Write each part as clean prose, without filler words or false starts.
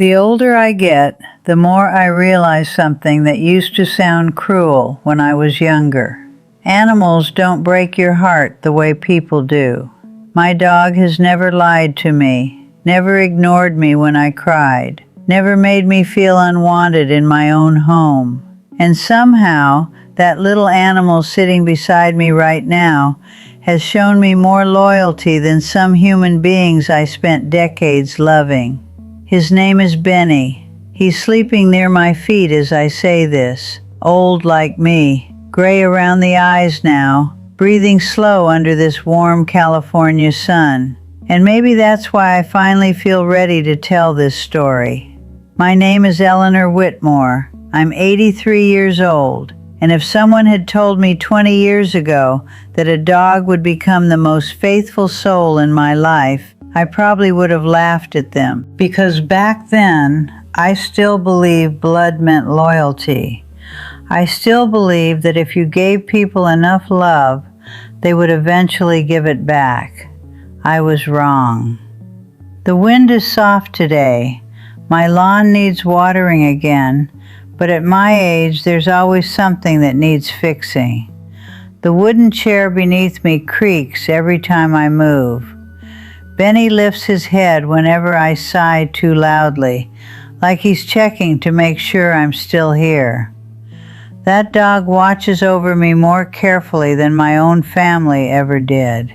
The older I get, the more I realize something that used to sound cruel when I was younger. Animals don't break your heart the way people do. My dog has never lied to me, never ignored me when I cried, never made me feel unwanted in my own home. And somehow, that little animal sitting beside me right now has shown me more loyalty than some human beings I spent decades loving. His name is Benny. He's sleeping near my feet as I say this, old like me, gray around the eyes now, breathing slow under this warm California sun. And maybe that's why I finally feel ready to tell this story. My name is Eleanor Whitmore. I'm 83 years old, and if someone had told me 20 years ago that a dog would become the most faithful soul in my life, I probably would have laughed at them, because back then, I still believed blood meant loyalty. I still believed that if you gave people enough love, they would eventually give it back. I was wrong. The wind is soft today. My lawn needs watering again, but at my age, there's always something that needs fixing. The wooden chair beneath me creaks every time I move. Benny lifts his head whenever I sigh too loudly, like he's checking to make sure I'm still here. That dog watches over me more carefully than my own family ever did.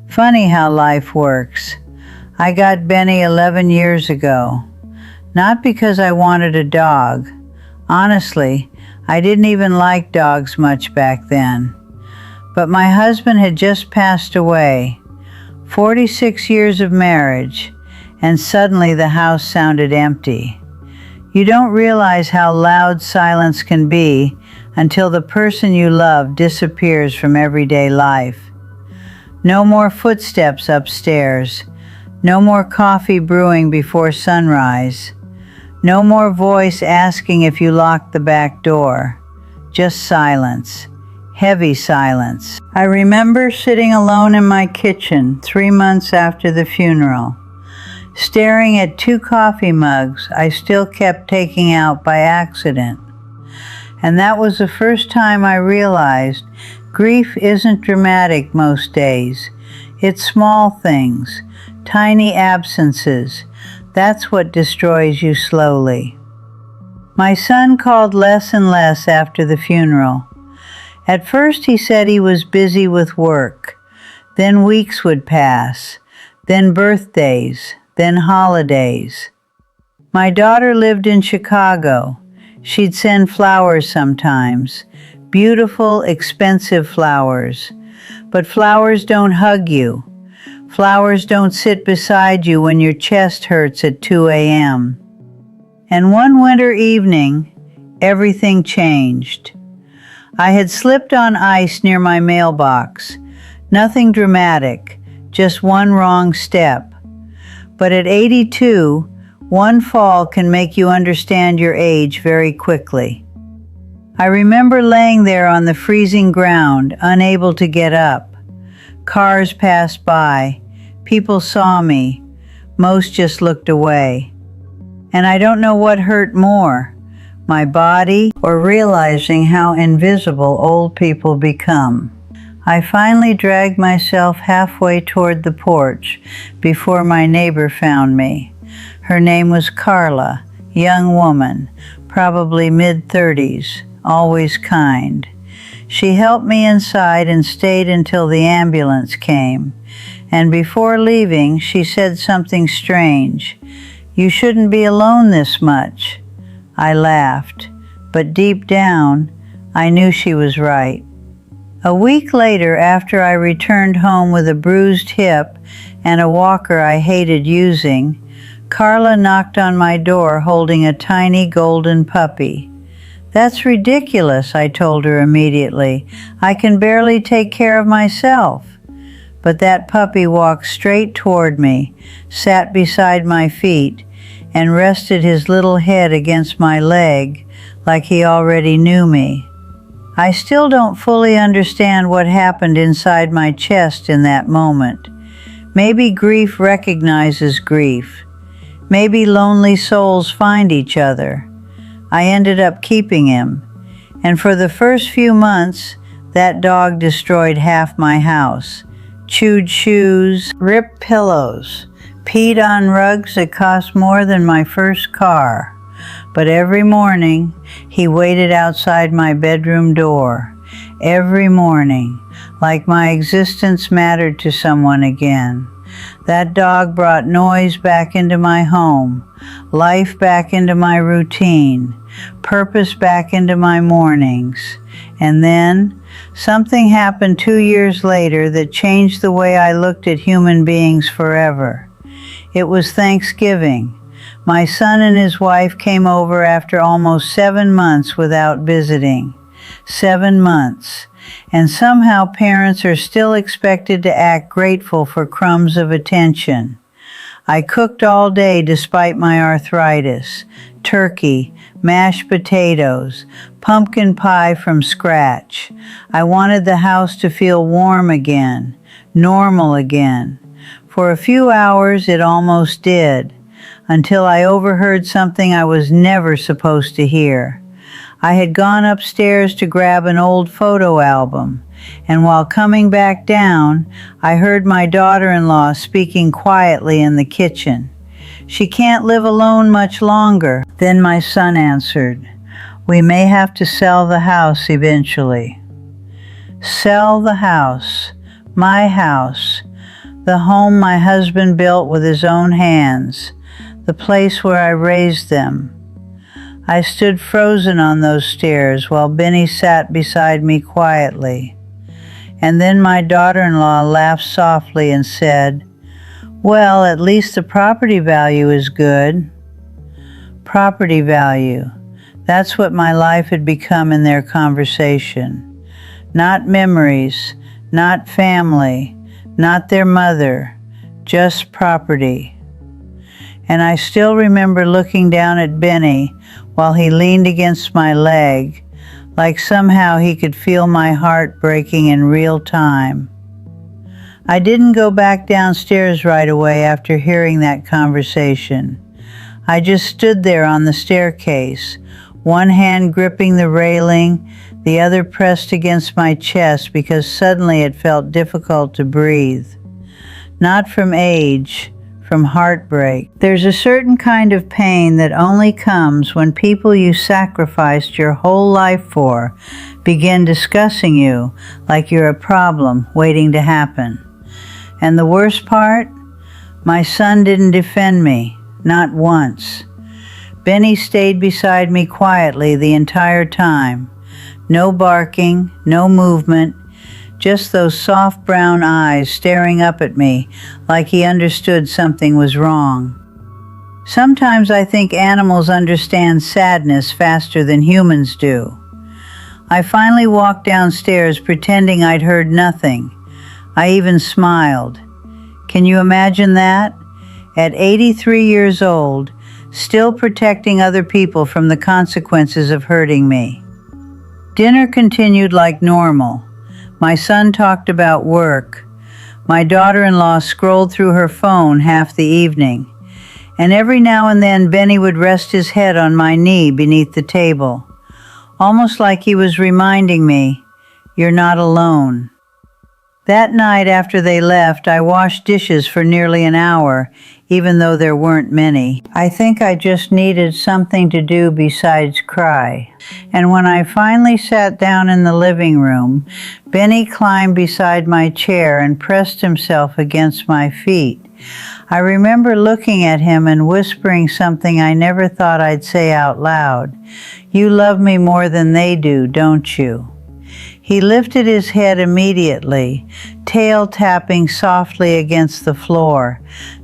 Funny how life works. I got Benny 11 years ago. Not because I wanted a dog. Honestly, I didn't even like dogs much back then. But my husband had just passed away, 46 years of marriage, and suddenly the house sounded empty. You don't realize how loud silence can be until the person you love disappears from everyday life. No more footsteps upstairs. No more coffee brewing before sunrise. No more voice asking if you locked the back door. Just silence. Heavy silence. I remember sitting alone in my kitchen 3 months after the funeral, staring at 2 coffee mugs I still kept taking out by accident. And that was the first time I realized grief isn't dramatic most days. It's small things, tiny absences. That's what destroys you slowly. My son called less and less after the funeral. At first he said he was busy with work. Then weeks would pass. Then birthdays. Then holidays. My daughter lived in Chicago. She'd send flowers sometimes. Beautiful, expensive flowers. But flowers don't hug you. Flowers don't sit beside you when your chest hurts at 2 a.m. And one winter evening, everything changed. I had slipped on ice near my mailbox. Nothing dramatic, just one wrong step. But at 82, one fall can make you understand your age very quickly. I remember laying there on the freezing ground, unable to get up. Cars passed by. People saw me. Most just looked away. And I don't know what hurt more, my body or realizing how invisible old people become. I finally dragged myself halfway toward the porch before my neighbor found me. Her name was Carla, young woman, probably mid-30s, always kind. She helped me inside and stayed until the ambulance came. And before leaving, she said something strange. "You shouldn't be alone this much." I laughed, but deep down, I knew she was right. A week later, after I returned home with a bruised hip and a walker I hated using, Carla knocked on my door holding a tiny golden puppy. "That's ridiculous," I told her immediately. "I can barely take care of myself." But that puppy walked straight toward me, sat beside my feet, and rested his little head against my leg like he already knew me. I still don't fully understand what happened inside my chest in that moment. Maybe grief recognizes grief. Maybe lonely souls find each other. I ended up keeping him, and for the first few months, that dog destroyed half my house. Chewed shoes, ripped pillows, peed on rugs that cost more than my first car. But every morning, he waited outside my bedroom door. Every morning, like my existence mattered to someone again. That dog brought noise back into my home, life back into my routine, purpose back into my mornings. And then, something happened 2 years later that changed the way I looked at human beings forever. It was Thanksgiving. My son and his wife came over after almost 7 months without visiting. 7 months. And somehow parents are still expected to act grateful for crumbs of attention. I cooked all day despite my arthritis. Turkey, mashed potatoes, pumpkin pie from scratch. I wanted the house to feel warm again, normal again. For a few hours it almost did, until I overheard something I was never supposed to hear. I had gone upstairs to grab an old photo album, and while coming back down, I heard my daughter-in-law speaking quietly in the kitchen. "She can't live alone much longer." Then my son answered, "We may have to sell the house eventually." Sell the house, my house, the home my husband built with his own hands, the place where I raised them. I stood frozen on those stairs while Benny sat beside me quietly. And then my daughter-in-law laughed softly and said, "Well, at least the property value is good." Property value. That's what my life had become in their conversation. Not memories, not family, not their mother, just property. And I still remember looking down at Benny while he leaned against my leg, like somehow he could feel my heart breaking in real time. I didn't go back downstairs right away after hearing that conversation. I just stood there on the staircase, one hand gripping the railing, the other pressed against my chest because suddenly it felt difficult to breathe. Not from age, from heartbreak. There's a certain kind of pain that only comes when people you sacrificed your whole life for begin discussing you like you're a problem waiting to happen. And the worst part? My son didn't defend me, not once. Benny stayed beside me quietly the entire time. No barking, no movement, just those soft brown eyes staring up at me like he understood something was wrong. Sometimes I think animals understand sadness faster than humans do. I finally walked downstairs pretending I'd heard nothing. I even smiled. Can you imagine that? At 83 years old, still protecting other people from the consequences of hurting me. Dinner continued like normal. My son talked about work. My daughter-in-law scrolled through her phone half the evening. And every now and then Benny would rest his head on my knee beneath the table, almost like he was reminding me, "You're not alone." That night after they left, I washed dishes for nearly an hour, even though there weren't many. I think I just needed something to do besides cry. And when I finally sat down in the living room, Benny climbed beside my chair and pressed himself against my feet. I remember looking at him and whispering something I never thought I'd say out loud. "You love me more than they do, don't you?" He lifted his head immediately, tail tapping softly against the floor.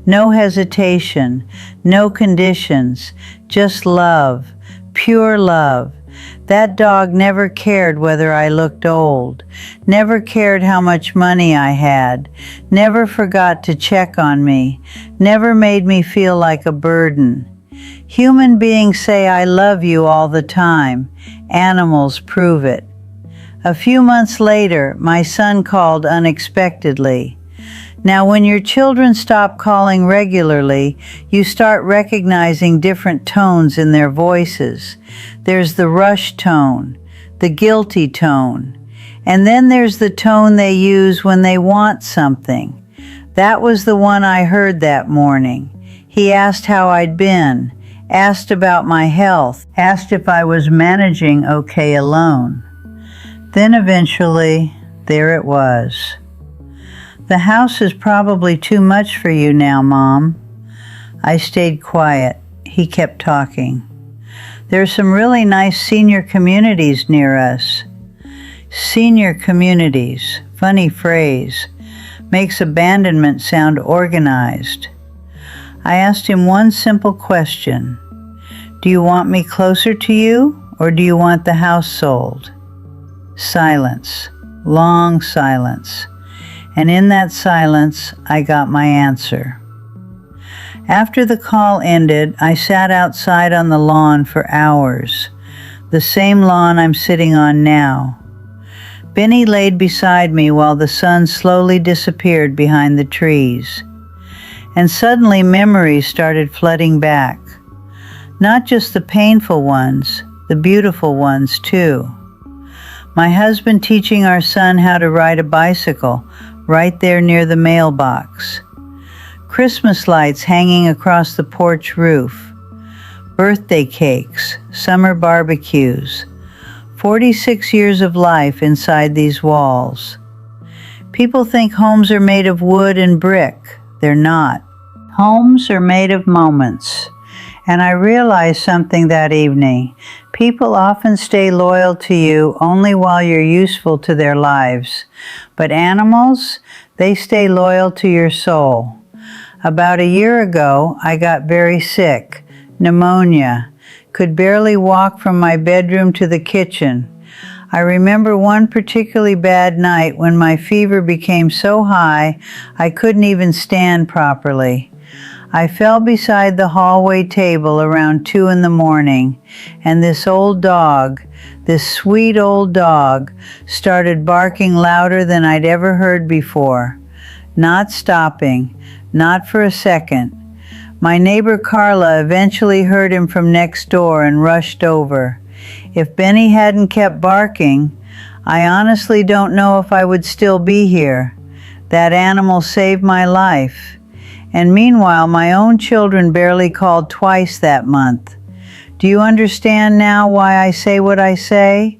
No hesitation, no conditions, just love, pure love. That dog never cared whether I looked old, never cared how much money I had, never forgot to check on me, never made me feel like a burden. Human beings say I love you all the time. Animals prove it. A few months later, my son called unexpectedly. Now, when your children stop calling regularly, you start recognizing different tones in their voices. There's the rush tone, the guilty tone, and then there's the tone they use when they want something. That was the one I heard that morning. He asked how I'd been, asked about my health, asked if I was managing okay alone. Then eventually, there it was. "The house is probably too much for you now, Mom." I stayed quiet. He kept talking. "There are some really nice senior communities near us." Senior communities, funny phrase, makes abandonment sound organized. I asked him one simple question. "Do you want me closer to you, or do you want the house sold?" Silence, long silence. And in that silence, I got my answer. After the call ended, I sat outside on the lawn for hours, the same lawn I'm sitting on now. Benny laid beside me while the sun slowly disappeared behind the trees. And suddenly memories started flooding back. Not just the painful ones, the beautiful ones too. My husband teaching our son how to ride a bicycle right there near the mailbox. Christmas lights hanging across the porch roof. Birthday cakes, summer barbecues. 46 years of life inside these walls. People think homes are made of wood and brick. They're not. Homes are made of moments. And I realized something that evening. People often stay loyal to you only while you're useful to their lives. But animals, they stay loyal to your soul. About a year ago, I got very sick, pneumonia, could barely walk from my bedroom to the kitchen. I remember one particularly bad night when my fever became so high I couldn't even stand properly. I fell beside the hallway table around 2 a.m, and this old dog, this sweet old dog, started barking louder than I'd ever heard before, not stopping, not for a second. My neighbor Carla eventually heard him from next door and rushed over. If Benny hadn't kept barking, I honestly don't know if I would still be here. That animal saved my life. And meanwhile, my own children barely called twice that month. Do you understand now why I say what I say?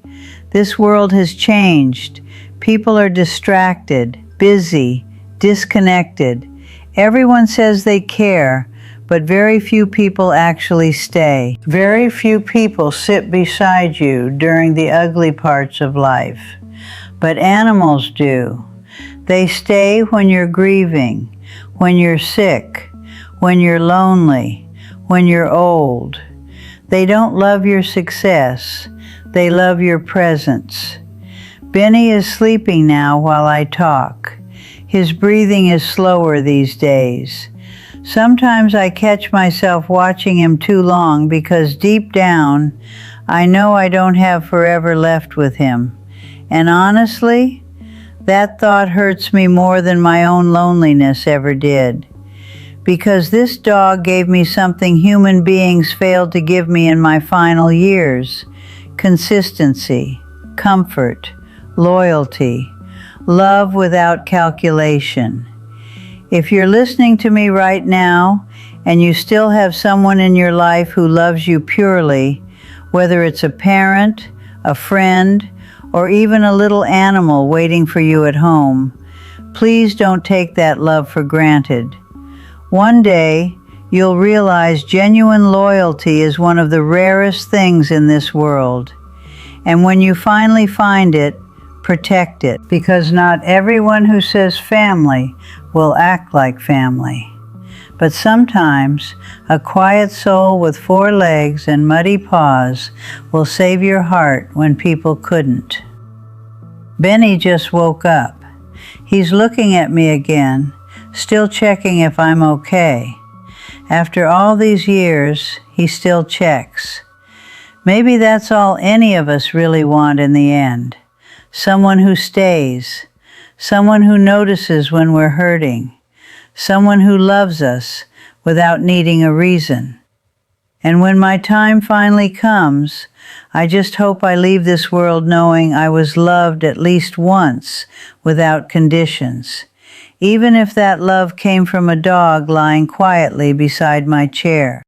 This world has changed. People are distracted, busy, disconnected. Everyone says they care, but very few people actually stay. Very few people sit beside you during the ugly parts of life. But animals do. They stay when you're grieving, when you're sick, when you're lonely, when you're old. They don't love your success. They love your presence. Benny is sleeping now while I talk. His breathing is slower these days. Sometimes I catch myself watching him too long because deep down, I know I don't have forever left with him. And honestly, that thought hurts me more than my own loneliness ever did. Because this dog gave me something human beings failed to give me in my final years: consistency, comfort, loyalty, love without calculation. If you're listening to me right now and you still have someone in your life who loves you purely, whether it's a parent, a friend, or even a little animal waiting for you at home, please don't take that love for granted. One day, you'll realize genuine loyalty is one of the rarest things in this world. And when you finally find it, protect it, because not everyone who says family will act like family. But sometimes, a quiet soul with 4 legs and muddy paws will save your heart when people couldn't. Benny just woke up. He's looking at me again, still checking if I'm okay. After all these years, he still checks. Maybe that's all any of us really want in the end. Someone who stays. someone who notices when we're hurting, someone who loves us without needing a reason. And when my time finally comes, I just hope I leave this world knowing I was loved at least once without conditions, even if that love came from a dog lying quietly beside my chair.